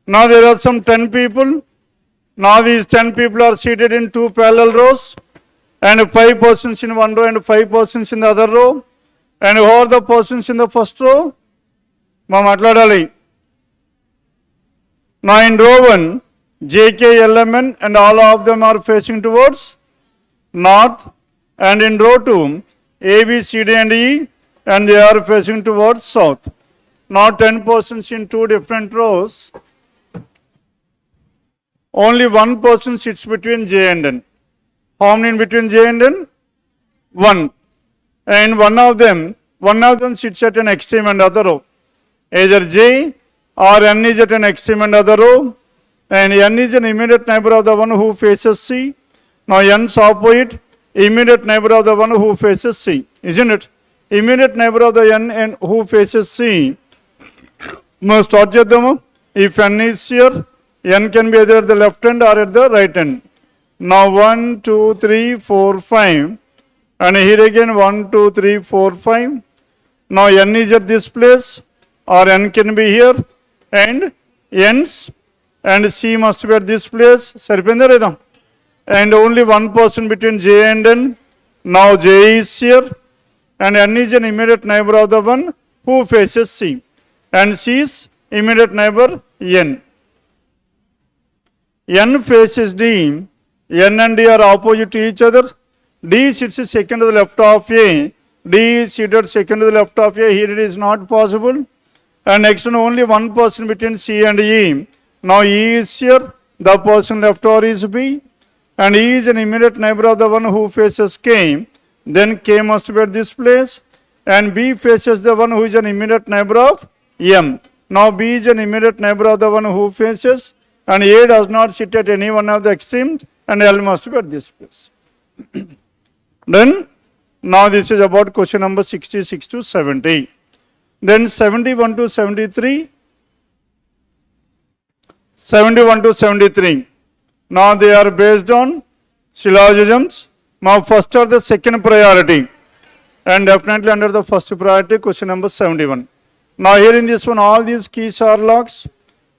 Now there are some 10 people. Now these 10 people are seated in 2 parallel rows, and 5 persons in one row and 5 persons in the other row. And who are the persons in the first row? Now in row 1, JK, LMN and all of them are facing towards north, and in row 2, A, B, C, D and E, and they are facing towards south. Now 10 persons in 2 different rows. Only one person sits between J and N. How many in between J and N? 1. And one of them sits at an extreme and other row. Either J or N is at an extreme and other row, and N is an immediate neighbor of the one who faces C. Now N's opposite, immediate neighbor of the one who faces C, isn't it? Immediate neighbor of the N and who faces C. Must start them. If N is here, N can be either at the left hand or at the right hand. Now 1, 2, 3, 4, 5. And here again 1, 2, 3, 4, 5. Now N is at this place, or N can be here, and N's and C must be at this place. And only one person between J and N. Now J is here, and N is an immediate neighbor of the one who faces C, and C is immediate neighbor N. N faces D. N and D are opposite to each other. D sits second to the left of A. D is seated second to the left of A. Here it is not possible. And next one, only one person between C and E. Now E is here. The person left over is B. And E is an immediate neighbor of the one who faces K. Then K must be at this place. And B faces the one who is an immediate neighbor of M. Now B is an immediate neighbor of the one who faces, and A does not sit at any one of the extremes, and L must be at this place. Then, now this is about question number 66 to 70. Then 71 to 73. 71 to 73. Now they are based on syllogisms. Now first or the second priority. And definitely under the first priority, question number 71. Now here in this one, all these keys are locks.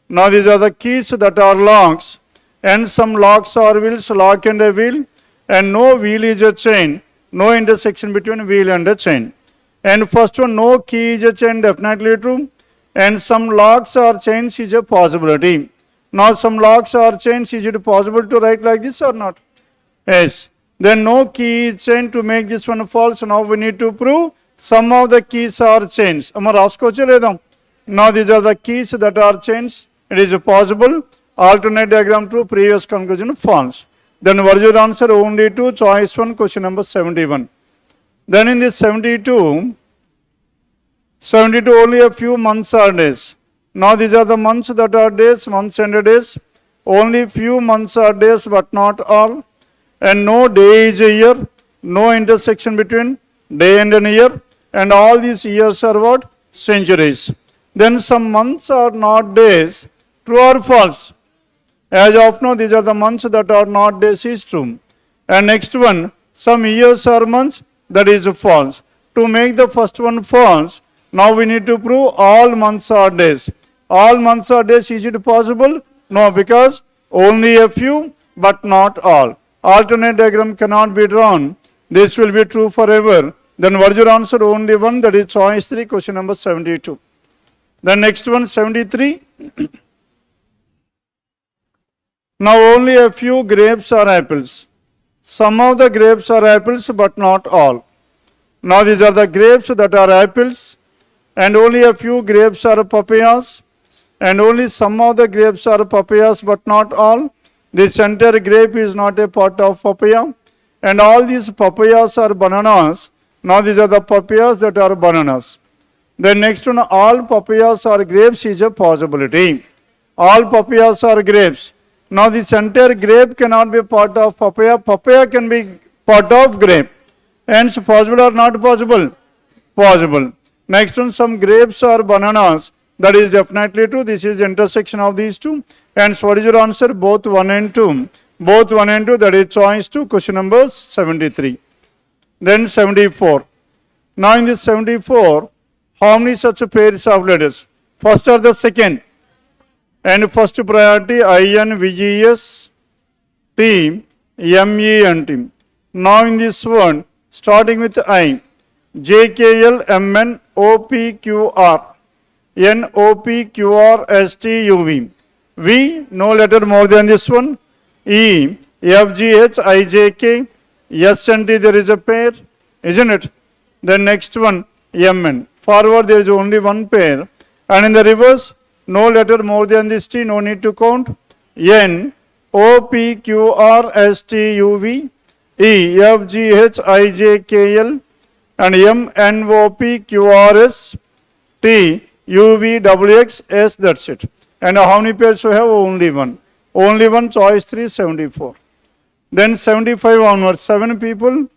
Now these are the keys that are locks. And some locks are wheels, lock and a wheel. And no wheel is a chain. No intersection between wheel and a chain. And first one, no key is a chain, definitely true. And some locks or chains is a possibility. Now some locks or chains, is it possible to write like this or not? Yes. Then no key is chain. To make this one false, now we need to prove some of the keys are chains. Now these are the keys that are chains. It is possible. Alternate diagram true, previous conclusion false. Then what is your answer? Only two, choice one, question number 71. Then in this 72 only a few months are days. Now these are the months that are days, months and days. Only few months are days, but not all. And no day is a year. No intersection between day and an year. And all these years are what? Centuries. Then some months are not days. True or false? As of now, these are the months that are not days is true. And next one, some years are months, that is false. To make the first one false, now we need to prove all months are days. All months are days, is it possible? No, because only a few, but not all. Alternate diagram cannot be drawn. This will be true forever. Then what is your answer? Only one, that is choice 3, question number 72. The next one, 73. Now only a few grapes are apples. Some of the grapes are apples, but not all. Now these are the grapes that are apples, and only a few grapes are papayas, and only some of the grapes are papayas, but not all. This entire grape is not a part of papaya, and all these papayas are bananas. Now these are the papayas that are bananas. The next one, all papayas are grapes is a possibility. All papayas are grapes. Now this entire grape cannot be part of papaya. Papaya can be part of grape. Hence possible or not possible? Possible. Next one, some grapes are bananas. That is definitely true. This is intersection of these two. Hence what is your answer? Both 1 and 2. Both 1 and 2, that is choice 2, question number 73. Then 74. Now in this 74, how many such pairs of letters? First or the second? And first priority INVES T MENT. Now in this one, starting with I, JKL MN OPQR NOPQRSTUV. V, no letter more than this one. E, FGH IJK SNT, there is a pair, isn't it? Then next one, MN. Forward there is only one pair. And in the reverse, no letter more than this T, no need to count. N, OPQRSTUV, E, FGH IJKL, and M, NOPQRS, T, UVWX, S, that's it. And how many pairs we have? Only one. Only one, choice 3, 74. Then 75 onwards, 7 people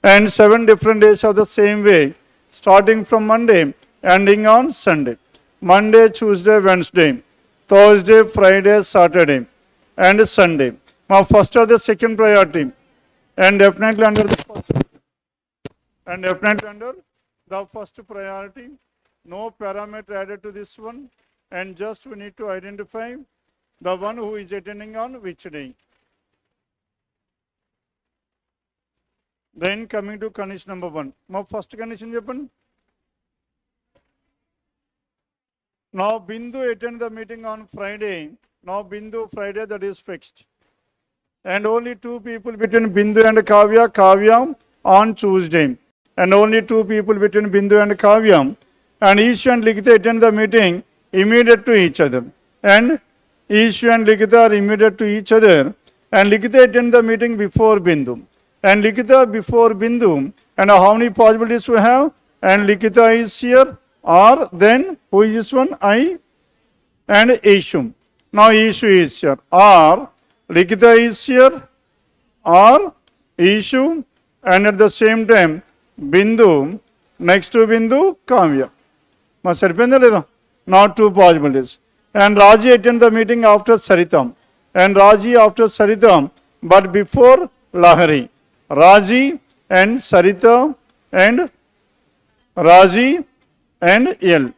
and 7 different days of the same way, starting from Monday, ending on Sunday. Monday, Tuesday, Wednesday, Thursday, Friday, Saturday, and Sunday. Now first or the second priority, and definitely under the first priority, no parameter added to this one, and just we need to identify the one who is attending on which day. Then coming to condition number 1. Now first condition cheppandi. Now Bindu attend the meeting on Friday. Now Bindu Friday, that is fixed. And only 2 people between Bindu and Kavya on Tuesday. And only 2 people between Bindu and Kavya. And Ishu and Likita attend the meeting immediate to each other. And Ishu and Likita are immediate to each other. And Likita attend the meeting before Bindu. And Likita before Bindu. And how many possibilities we have? And Likita is here. Or then, who is this one? I and Ishu. Now Ishu is here. Or Likita is here. Or Ishu. And at the same time, Bindu. Next to Bindu, Kavya. Not 2 possibilities. And Raji attend the meeting after Saritam. And Raji after Saritam, but before Lahari. Raji and Sarita and Raji and L.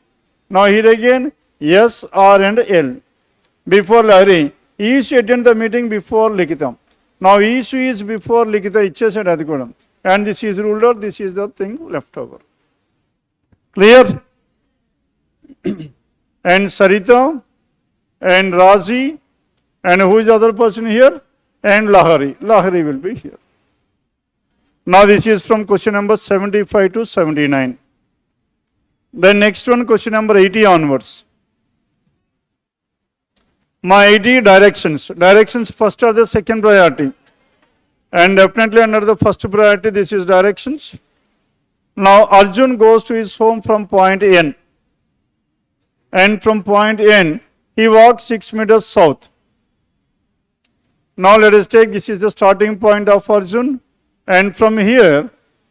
Now here again, S, R and L. Before Lahari. Ishu attend the meeting before Likita. Now Ishu is before Likita, ichchesaడు అది కూడా. And this is ruled out, this is the thing left over. Clear? And Sarita and Raji, and who is the other person here? And Lahari. Lahari will be here. Now this is from question number 75 to 79. The next one, question number 80 onwards. My 80 directions. Directions first or the second priority. And definitely under the first priority, this is directions. Now Arjun goes to his home from point N. And from point N, he walks 6 meters south. Now let us take, this is the starting point of Arjun. And from here,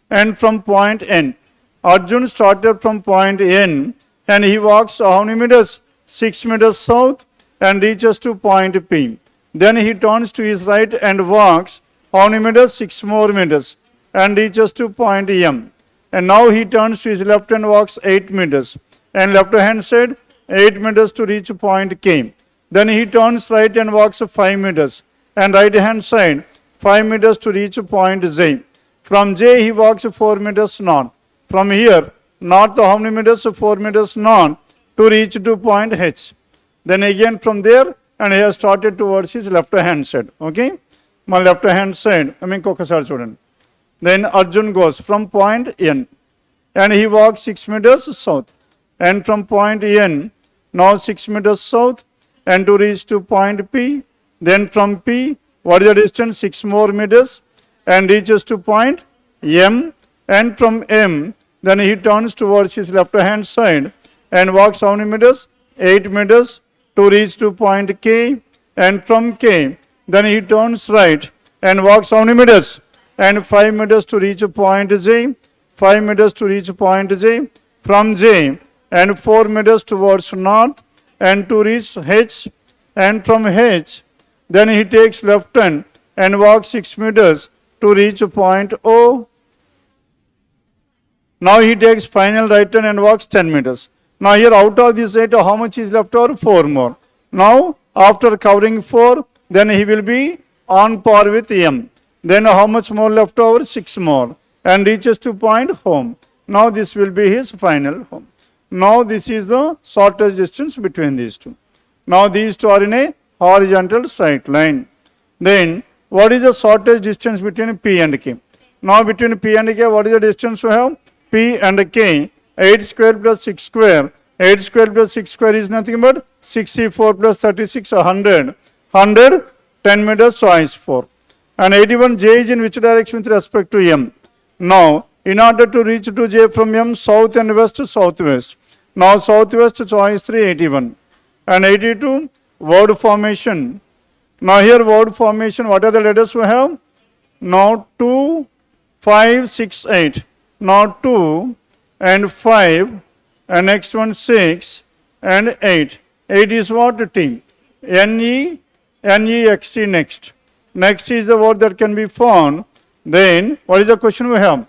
and from point N, Arjun started from point N, and he walks how many meters? 6 meters south, and reaches to point P. Then he turns to his right and walks how many meters? 6 more meters, and reaches to point M. And now he turns to his left and walks 8 meters, and left hand side 8 meters to reach point K. Then he turns right and walks 5 meters, and right hand side 5 meters to reach point J. From J he walks 4 meters north. From here, north how many meters? 4 meters north to reach to point H. Then again from there, and he has started towards his left hand side. Okay? My left hand side, kokasari chudandi. Then Arjun goes from point N, and he walks 6 meters south. And from point N, now 6 meters south, and to reach to point P. Then from P, what is the distance? 6 more meters, and reaches to point M. And from M, then he turns towards his left hand side and walks how many meters? 8 meters to reach to point K. And from K, then he turns right and walks how many meters? And 5 meters to reach point J. 5 meters to reach point J. From J, and 4 meters towards north, and to reach H. And from H, then he takes left turn and walks 6 meters to reach point O. Now he takes final right turn and walks 10 meters. Now here out of this 8, how much is left over? 4 more. Now, after covering 4, then he will be on par with M. Then how much more left over? 6 more. And reaches to point home. Now this will be his final home. Now this is the shortest distance between these two. Now these two are in a horizontal straight line. Then what is the shortest distance between P and K? Now between P and K, what is the distance we have? P and K, 8 square plus 6 square. 8 square plus 6 square is nothing but 64 plus 36, 100. 100, 10 meters, choice 4. And 81, J is in which direction with respect to M? Now, in order to reach to J from M, south and west, southwest. Now, southwest, choice 3, 81. And 82, word formation. Now, here word formation, what are the letters we have? Now, 2, 5, 6, 8. Now, 2 and 5. And next one 6 and 8. 8 is what? T. N-E-X-T next. Next is the word that can be found. Then what is the question we have?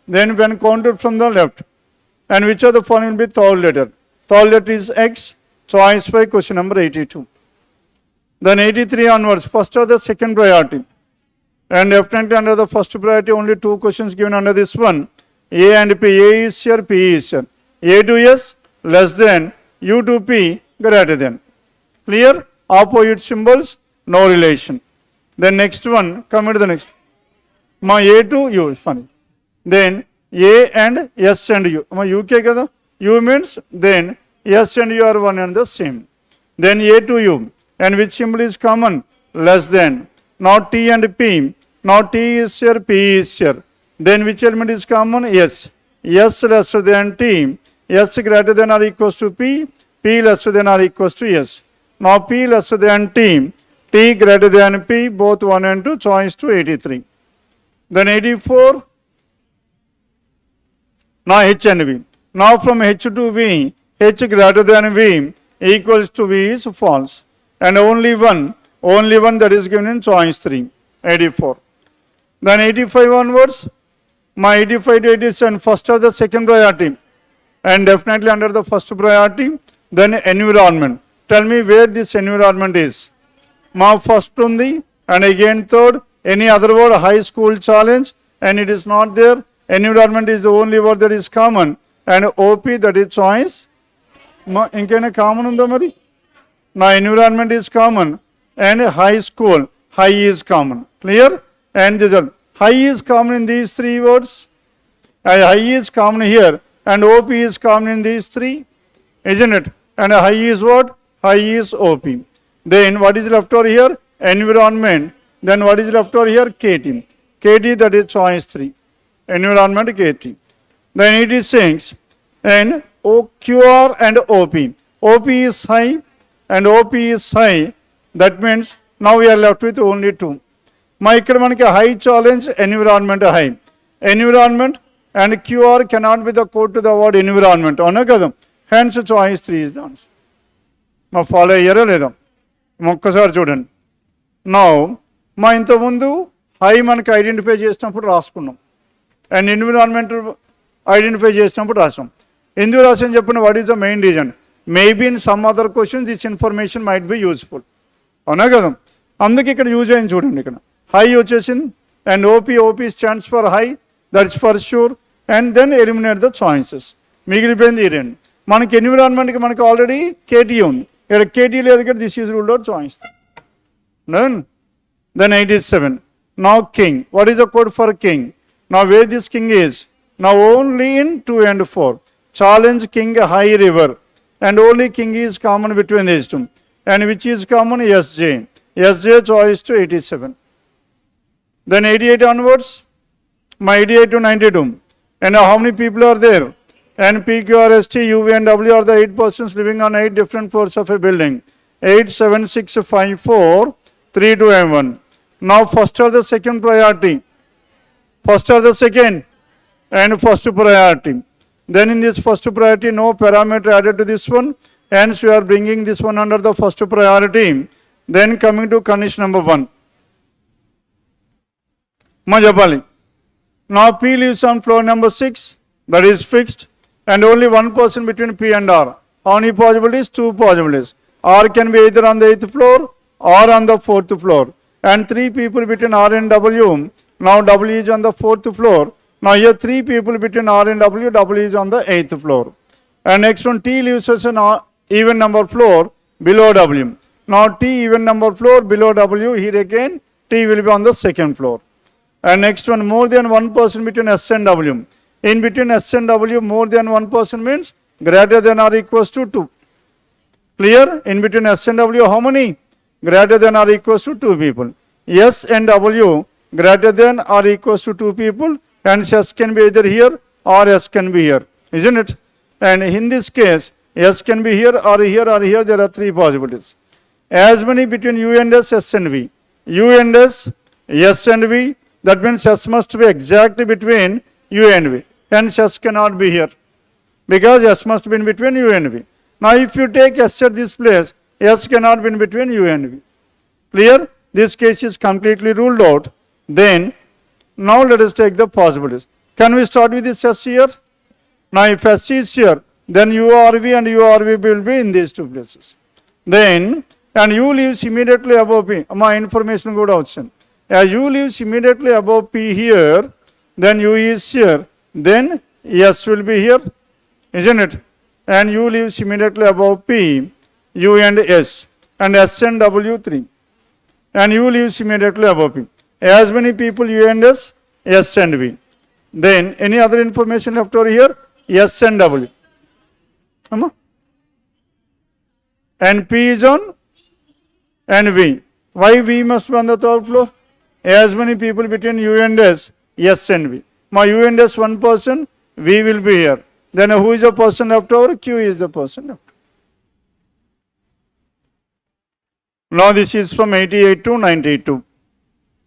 Then when counted from the left. And which of the following will be third letter? Third letter is X. Choice 5, question number 82. Then 83 onwards. First or the second priority. And definitely under the first priority only 2 questions given under this one. A and P. A is here, P is here. A to S less than, U to P greater than. Clear? Opposite symbols, no relation. Then next one, come to the next. My A to U, funny. Then A and S and U. My UK kada? U means then S and U are one and the same. Then A to U. And which symbol is common? Less than. Now T and P. Now T is here, P is here. Then which element is common? S. S lesser than T. S greater than or equals to P. P lesser than or equals to S. Now P lesser than T. T greater than P. Both 1 and 2. Choice to 83. Then 84. Now H and V. Now from H to V. H greater than V equals to V is false. And only one that is given in choice 3. 84. Then 85 onwards. My 85 to 87. First or the second priority. And definitely under the first priority, then environment. Tell me where this environment is. Ma first undi, and again third. Any other word, high school challenge, and it is not there. Environment is the only word that is common. And OP, that is choice. Ma inkena common unda mari? Now environment is common. And high school, high is common. Clear? And these are, high is common in these 3 words. High is common here. And OP is common in these 3, isn't it? And high is what? High is OP. Then what is left over here? Environment. Then what is left over here? KT. KT, that is choice 3. Environment, KT. Then it is saying, and OQR and OP. OP is high and OP is high. That means now we are left with only 2. My ikkada manaki high challenge, environment high. Environment and QR cannot be the code to the word environment. Hence choice 3 is the answer. Now follow here leda. Mokkasari chudandi. Now ma inta mundu high manaki identify చేసినప్పుడు రాసుకున్నాం. And environment identify చేసినప్పుడు రాసాం. ఎందుకు రాసాం చెప్పండి, what is the main reason? Maybe in some other questions this information might be useful. అవునా కదా? అందుకే ఇక్కడ యూజ్ అయింది చూడండి ఇక్కడ. హై వచ్చేసింది and OP stands for high, that's for sure. And then eliminate the choices. మిగిలిపోయింది ఈ రెండు. మనకి ఎన్విరాన్మెంట్కి మనకి ఆల్రెడీ కేటీ ఉంది. ఇక్కడ కేటీ లేదు కదా, this is ruled out choice. Then 87. Now king. What is the code for king? Now where this king is? Now only in 2 and 4. Challenge king high river. And only king is common between these two. And which is common? SJ. SJ choice to 87. Then 88 onwards. My 88 to 92. And how many people are there? And P, Q, R, S, T, U, V, and W are the 8 persons living on 8 different floors of a building. 8, 7, 6, 5, 4, 3, 2, and 1. Now first or the second priority. First or the second and first priority. Then in this first priority, no parameter added to this one. Hence we are bringing this one under the first priority. Then coming to condition number 1. Majapali. Now P lives on floor number 6, that is fixed, and only one person between P and R. How many possibilities? 2 possibilities. R can be either on the 8th floor or on the 4th floor. And 3 people between R and W. Now W is on the 4th floor. Now here 3 people between R and W. W is on the 8th floor. And next one, T leaves us an even number floor below W. Now T even number floor below W. Here again T will be on the 2nd floor. And next one, more than one person between S and W. In between S and W, more than one person means greater than or equals to 2. Clear? In between S and W, how many? Greater than or equals to 2 people. S and W greater than or equals to 2 people, and S can be either here or S can be here, isn't it? And in this case, S can be here or here or here. There are 3 possibilities. As many between U and S, S and V. U and S, S and V. That means S must be exactly between U and V. Hence S cannot be here, because S must be in between U and V. Now if you take S at this place, S cannot be in between U and V. Clear? This case is completely ruled out. Then, now let us take the possibilities. Can we start with this S here? Now if S is here, then URV and URV will be in these 2 places. Then, and U leaves immediately above P. My information good option. As U leaves immediately above P here, then U is here, then S will be here, isn't it? And U leaves immediately above P, U and S, and S and W 3. And U leaves immediately above P. As many people U and S, S and V. Then any other information left over here? S and W. And P is on and V. Why V must be on the 3rd floor? As many people between U and S, S and V. My U and S 1 person, V will be here. Then who is the person left over? Q is the person left. Now this is from 88 to 92.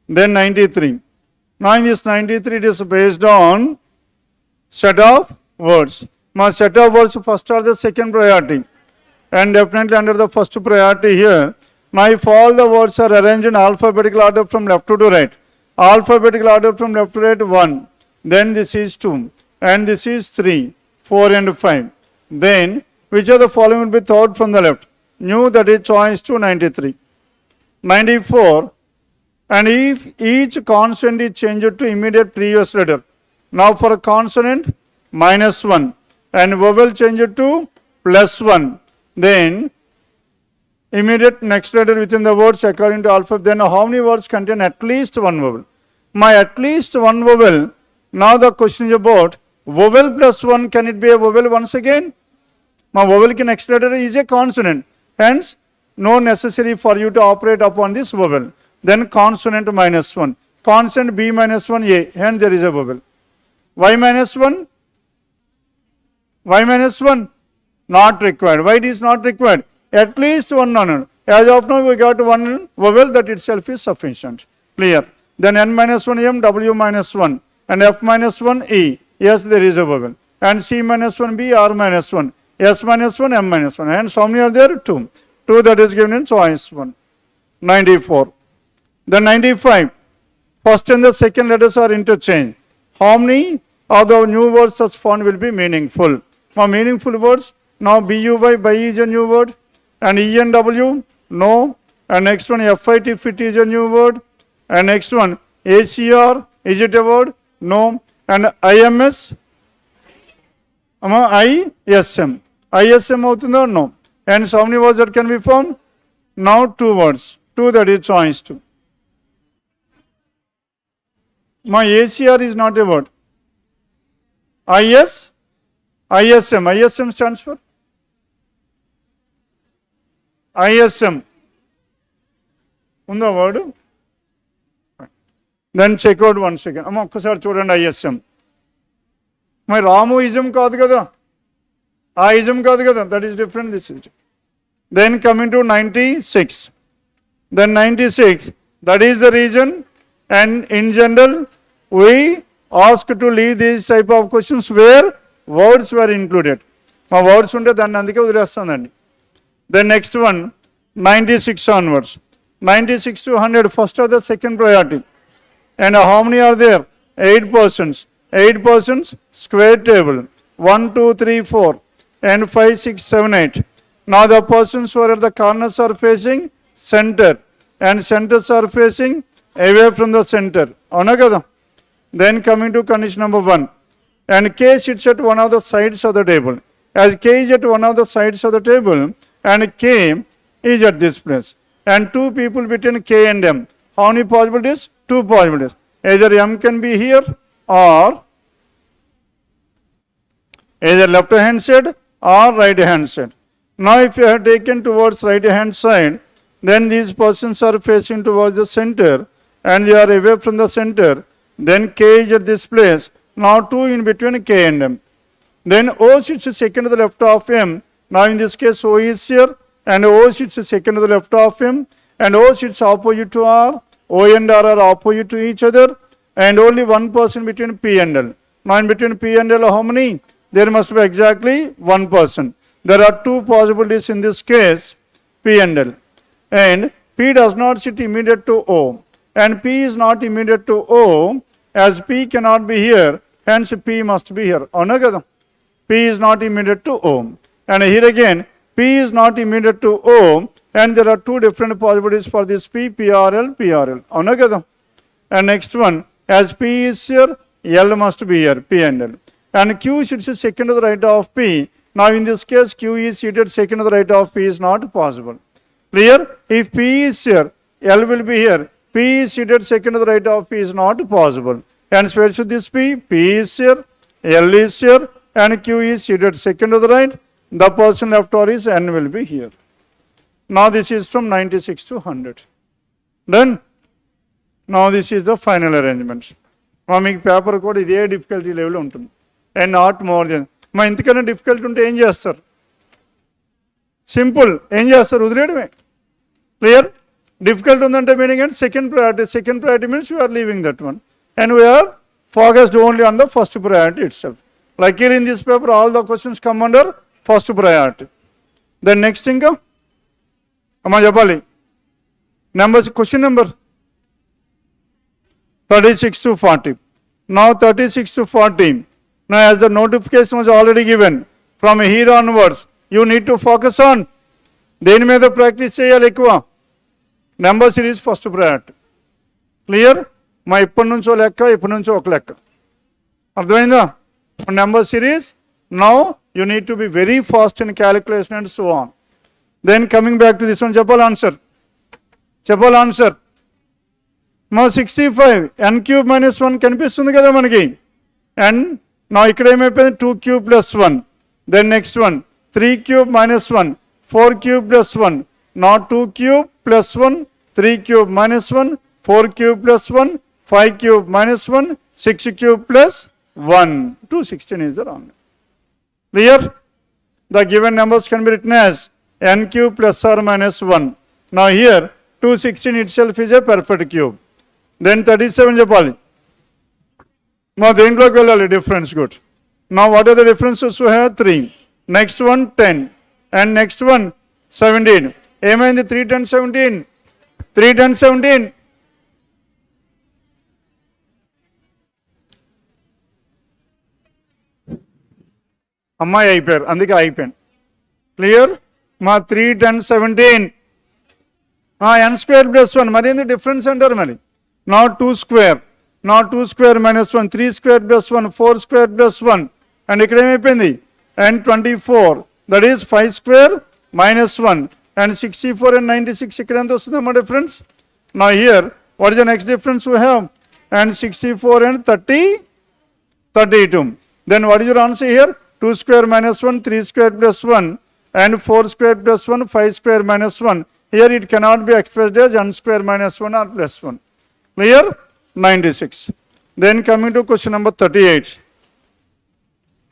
Then 93. Now in this 93 it is based on set of words. My set of words first are the second priority. And definitely under the first priority here. Now if all the words are arranged in alphabetical order from left to right. Alphabetical order from left to right 1. Then this is 2. And this is 3, 4 and 5. Then which of the following will be thought from the left? New, that is choice to 93. 94. And if each consonant is changed to immediate previous letter. Now for a consonant, -1. And vowel changed to +1. Then immediate next letter within the words according to alphabet. Then how many words contain at least 1 vowel? My at least 1 vowel. Now the question is about vowel +1. Can it be a vowel once again? My vowel ki next letter is a consonant. Hence, no necessary for you to operate upon this vowel. Then consonant -1. Consonant B -1A. Hence there is a vowel. Y -1? Y -1? Not required. Why it is not required? At least 1 no. As of now we got 1 vowel, that itself is sufficient. Clear? Then N -1M, W -1, and F -1E. Yes, there is a vowel. And C -1B, R -1, S -1, M -1. Hence how many are there? 2. 2 that is given in choice 1. 94. Then 95. First and the second letters are interchanged. How many of the new words such found will be meaningful? Now meaningful words. Now BUY, by is a new word. And ENW, no. And next one FIT, fit is a new word. And next one ACR, is it a word? No. And IMS, ISM. ISM అవుతుందో? No. And so how many words that can be found? Now 2 words. 2 that is choice 2. My ACR is not a word. ISM. ISM stands for? ISM. ఉందా word? Then check out 1 second. అమ్మ ఒక్కసారి చూడండి ISM. మరి రాము ism కాదు కదా, ఆ ism కాదు కదా, that is different, this is. Then coming to 96. Then 96, that is the reason, and in general we ask to leave these type of questions where words were included. మా words ఉంటే దాన్ని అందుకే వదిలేస్తుందండి. Then next one 96 onwards. 96 to 100, first or the second priority. And how many are there? 8 persons. 8 persons, square table. 1, 2, 3, 4. And 5, 6, 7, 8. Now the persons who are at the corners are facing center and centers are facing away from the center. Avuna kada? Then coming to condition number 1. And K sits at one of the sides of the table. As K is at one of the sides of the table and K is at this place. And two people between K and M. How many possibilities? Two possibilities. Either M can be here or either left hand side or right hand side. Now if you have taken towards right hand side, then these persons are facing towards the center and they are away from the center. Then K is at this place. Now 2 in between K and M. Then O sits second to the left of M. Now in this case O is here and O sits second to the left of M and O sits opposite to R. O and R are opposite to each other and only one person between P and L. Now in between P and L how many? There must be exactly one person. There are two possibilities in this case, P and L. And P does not sit immediate to O. And P is not immediate to O as P cannot be here. Hence P must be here. Avuna kada? P is not immediate to O. And here again, P is not immediate to O. And there are two different possibilities for this P, PRL, PRL. Avuna kada? And next one, as P is here, L must be here, P and L. And Q sits second to the right of P. Now in this case, Q is seated second to the right of P is not possible. Clear? If P is here, L will be here. P is seated second to the right of P is not possible. And where should this be? P is here, L is here, and Q is seated second to the right. The person left or is N will be here. Now this is from 96 to 100. Done? Now this is the final arrangement. మా మీకు paper కూడా ఇదే difficulty level ఉంటుంది and not more than మా ఇంతకన్నా difficulty ఉంటే ఏం చేస్తారు? సింపుల్ ఏం చేస్తారు? వదిలేయడమే. క్లియర్? డిఫికల్ట్ ఉందంటే మీనింగ్ అంటే second priority means you are leaving that one and we are focused only on the first priority itself. Like here in this paper all the questions come under first priority. Then next ఇంకా అమ్మా చెప్పాలి numbers. Question number 36 to 40. Now 36 to 40. Now as the notification was already given, from here onwards, you need to focus on దేని మీద practice చేయాలి ఎక్కువ? Number series first priority. Clear? మా ఇప్పటి నుంచో లెక్క, ఇప్పటి నుంచో ఒక లెక్క. అర్థమైందా? Number series now you need to be very fast in calculation and so on. Then coming back to this one, చెప్పాలి ఆన్సర్. మా 65 n క్యూబ్ మైనస్ 1 కనిపిస్తుంది కదా మనకి. అండ్ నా ఇక్కడ ఏమైపోయింది? 2 cube plus 1. Then next one 3 cube minus 1, 4 cube plus 1. నా 2 cube plus 1, 3 cube minus 1, 4 cube plus 1, 5 cube minus 1, 6 cube plus 1. 216 is the wrong. Clear? The given numbers can be written as n cube plus or minus 1. Now here 216 itself is a perfect cube. Then 37 చెప్పాలి. మా దేంట్లోకి వెళ్ళాలి? Difference. Good. Now what are the differences? We have 3. Next one 10 and next one 17. ఏమైంది? 3 10 17. 3 10 17. అమ్మాయి అయిపోయారు, అందుకే అయిపోయాను. Clear? మా 3 10 17 n square plus 1. మరి ఏంది డిఫరెన్స్ అంటారు మరి? Now 2 square. Now 2 square minus 1, 3 square plus 1, 4 square plus 1. And ఇక్కడ ఏమైపోయింది? And 24. That is 5 square minus 1. And 64 and 96 ఇక్కడ ఎంత వస్తుందమ్మా difference? Now here, what is the next difference we have? And 64 and 32. Then what is your answer here? 2 square minus 1, 3 square plus 1. And 4 square plus 1, 5 square minus 1. Here it cannot be expressed as n square minus 1 or plus 1. Clear? 96. Then coming to question number 38.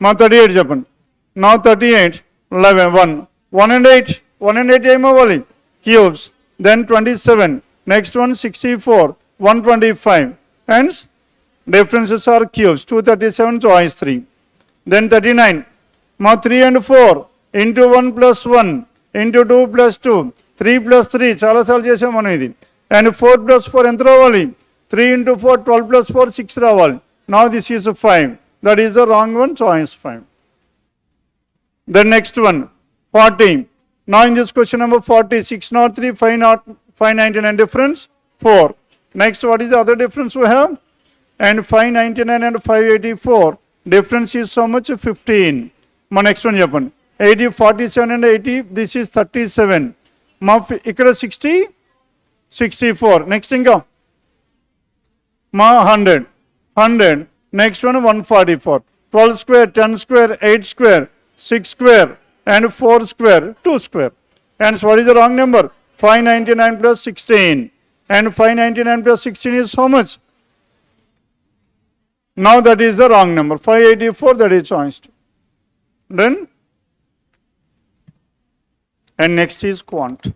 మా 38 చెప్పండి. Now 38, 11, 1. 1 and 8. 1 and 8 ఏమవ్వాలి? Cubes. Then 27. Next one 64, 125. Hence, differences are cubes. 237, choice 3. Then 39. మా 3 and 4. Into 1 plus 1. Into 2 plus 2. 3 plus 3. చాలాసార్లు చేసాం మనం ఇది. And 4 plus 4 ఎంత రావాలి? 3 into 4, 12 plus 4, 6 రావాలి. Now this is 5. That is the wrong one, choice 5. The next one, 40. Now in this question number 40, 603, 599 difference, 4. Next, what is the other difference we have? And 599 and 584. Difference is so much? 15. My next one happen. 80, 47 and 80, this is 37. Ma ikkada 60, 64. Next thing go. Ma 100, 100. Next one 144. 12 square, 10 square, 8 square, 6 square, and 4 square, 2 square. And so what is the wrong number? 599 plus 16. And 599 plus 16 is how much? Now that is the wrong number. 584, that is choice 2. Then, and next is quant.